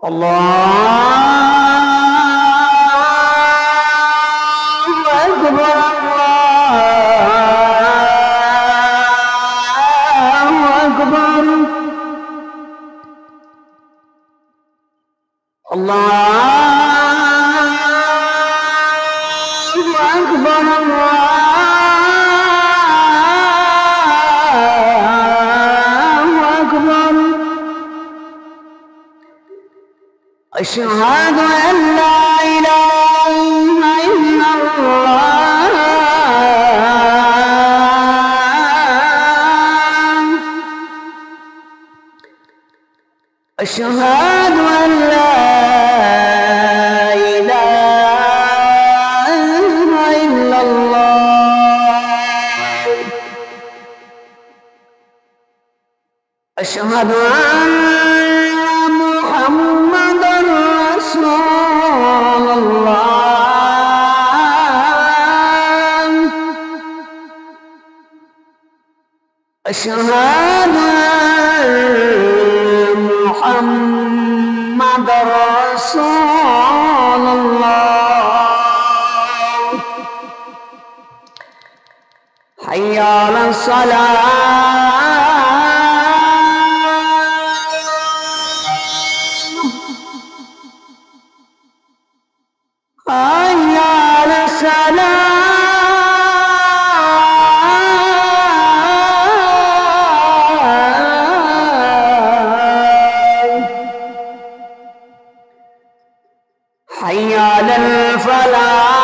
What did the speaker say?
الله أكبر الله أكبر الله أكبر الله أكبر أشهد أن لا إله إلا الله أشهد أن لا إله إلا الله أشهد أن محمدا رسول الله أشهد أن محمدا رسول الله حي على الصلاة حي على الصلاة حي على الفلاح